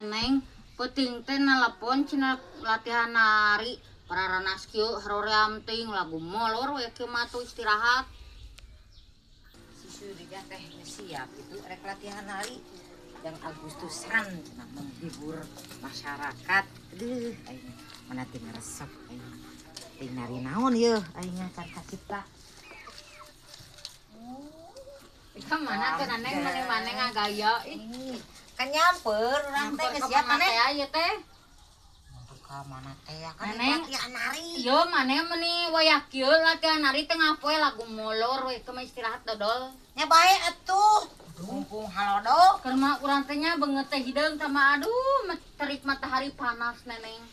Neng, penting teh nelpon cina latihan nari pararanas kieu haroream ting lagu molor we kieu mah tuh istirahat. Si Surya teh siap itu rek latihan nari yang Agustusan cenah menghibur masyarakat. Aduh, aing mana teu ngaresep aing. Ting nari naon yeuh aing can kacipta. Ika mana teh Neng maneh ngagaya ih. Kan nyamper urang teh geus siap maneh. Ieu teh. Ka mana teh kan Maneh latihan nari. Yo maneh meuni wayah kieu latihan nari teh ngapoe lagu molor we kemah istirahat dodol. Nya bae atuh. Mumpung halodo. Keur mah urang teh nya beungeut teh hideung sama aduh terik matahari panas neneng.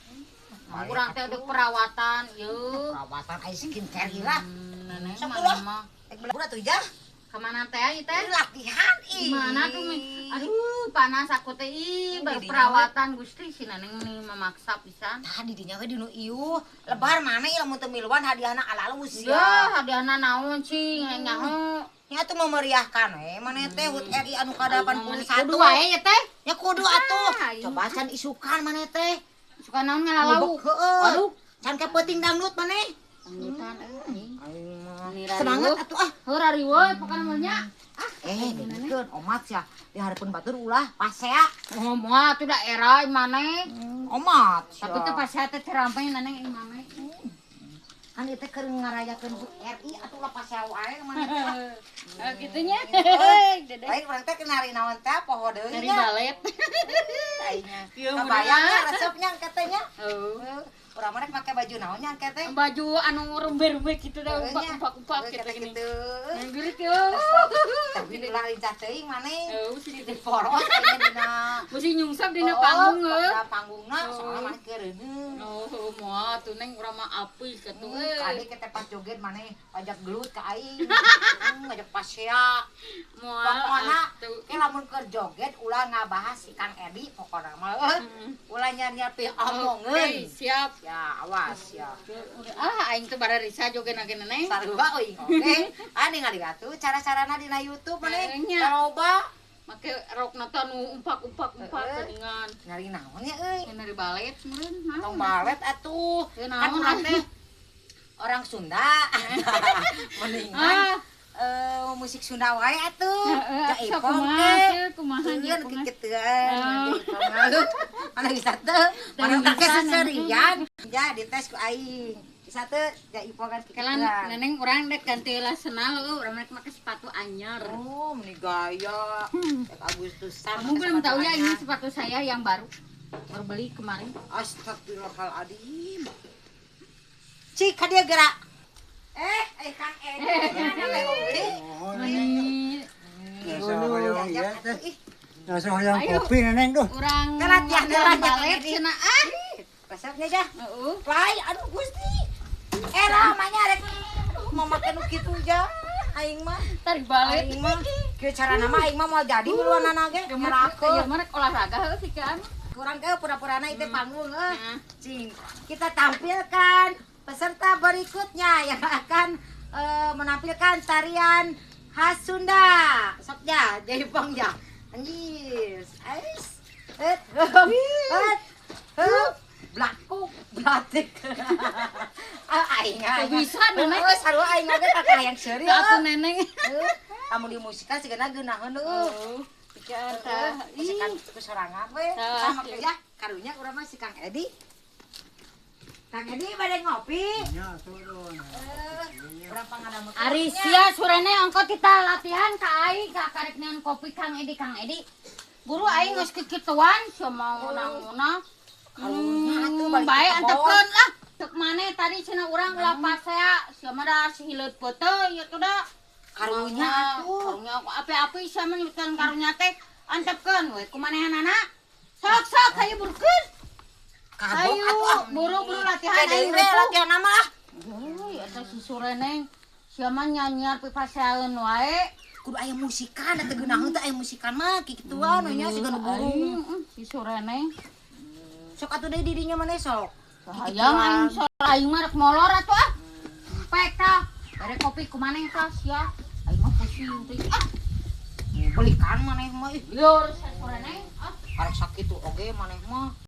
Urang teh deuk perawatan yeuh. Perawatan aya skincare lah. Neneng Sepuluh. mah. Udah tuh jah. Kemana teh ieu teh? Latihan ih. Mana tuh aduh panas aku teh ih baru perawatan Gusti si Neneng nih memaksa pisan. Tah di dinya we dinu ieu. Lebar mana ieu lamun teu miluan hadiahna alus Ya, ya. hadiahna naon cing nyaho. Nya tuh memeriahkan we maneh teh HUT RI anu ka-81. Kudu wae ya teh. Ya kudu atuh. Iya. Coba can isukan maneh teh. Suka naon ngalalau. Aduh, can ke peuting dangdut maneh. Dangdutan euy. Semangat atuh ah. Heur ari we pokona mah nya. Dengekeun omat sia di hareupeun batur ulah pasea. Oh, moal tuh daerah maneh. Omat sia. Tapi teh pasea teh cerampe Neneng ing maneh. Kan ieu teh keur ngarayakeun HUT RI atuh ulah pasea wae maneh teh. Gitunya. Baik urang teh kenari naon teh poho deui Dari nya. balet. Aingnya. Kieu Kebayang ya resepnya katanya. Heeh. Urang mah rek make baju naonnya katanya. Baju anu rumbe-rumbe gitu dah umpak-umpak gitu gini. Gitu. Ngeurik yeuh. Tapi ulah lincah teuing maneh. Heuh sini Di poros aja dina. mesti nyungsep dina panggung heuh. Pada panggungna soalnya maneh keureuneuh. Oh, moal tuh Neng urang mah apeuy katuh. Kali kita pas joget maneh pajak gelut ka aing. Ngajak pasea. Moal Pokona atuh. ke lamun keur joget ulah ngabahas si Kang Edi pokona mah. Ulah nyanyian pi omongeun. Siap. Ya awas ya. Aing teh bara risa joget-joget Neng. Sarua euy oke. Ningali atuh cara-carana dina YouTube maneh. Nya. Coba Make rok nata nu umpak-umpak geuningan. nyari naon ya euy. Dari balet meureun. Tong balet atuh. Teu Kan naon urang teh orang Sunda. Mendingan musik Sunda wae atuh. Ja ipong teh. Kumaha Teueun kikeuteun. Mana bisa teu? Mana teh seserian. Ja dites ku aing. Bisa teu ja ipongan Kelan kikeuteun. Neneng urang dek ganti senal urang rek make sepatu anyar. Oh, meni gaya. Cek Agustusan. Kamu belum tahu ya ini sepatu saya yang baru beli kemarin. Astagfirullahaladzim. Cik, ka dia gerak. Kang Edi. Ini Nasa hoyong kopi neneng tuh. urang Kan latihan balet cenah ah. Resepnya jah. Heeh. Lai, aduh Gusti. Ramanya rek mau makan nu kitu jah. Aing mah. Tarik balet. Aing mah. Kieu carana mah aing mah mau jadi miluanana ge. Ya Ngerakeun. mah rek olahraga heuh pikan. Kurang ke pura-purana itu panggung Nah. Cing. Kita tampilkan peserta berikutnya yang akan menampilkan tarian khas Sunda. Sok ja, jaipong ja. Anjir. Ais. Blakuk, blatik. Aing Bisa, Neneng. Sarua aing oge kakayang seuri. Atuh Neneng. Kamu di musika sigana geunaheun Oh. Pikan musikan kesorangan we. Sama ya karunya urang mah si Kang Edi. Kang Edi bade ngopi. Ya, turun. Urang pangadamut. Ari sia surene angkot kita latihan ka aing ka karek neon kopi Kang Edi. Buru aing geus kikituan sia mau ngunang-ngunang. Bae antepkeun lah. Tek maneh tadi cenah urang ulah pasea sia mah da sihileut peuteuy ieu teh da. Karunya atuh. Karunya api-api sia mah nyutkeun karunya teh antepkeun we kumanehanana. Sok hayu burkeun. Kagok Ayo atuh. buru-buru latihan Deui aing we latihan mah. Euy eta si Sureneng sia mah nyanyian pipaseaeun wae. Kudu aya musikan eta geunaheun teh aya musikan mah kikituan nya sigana burung. Si Sureneng Sok atuh deui di dinya maneh sok. hayang aing sol aing mah rek molor atuh ah. Pek tah. Bare kopi kumaneh tah sia. Aing mah pusing teh. Ah, Belikan maneh mah. liur si Sureneng. Ah, arek sakit tuh oge maneh mah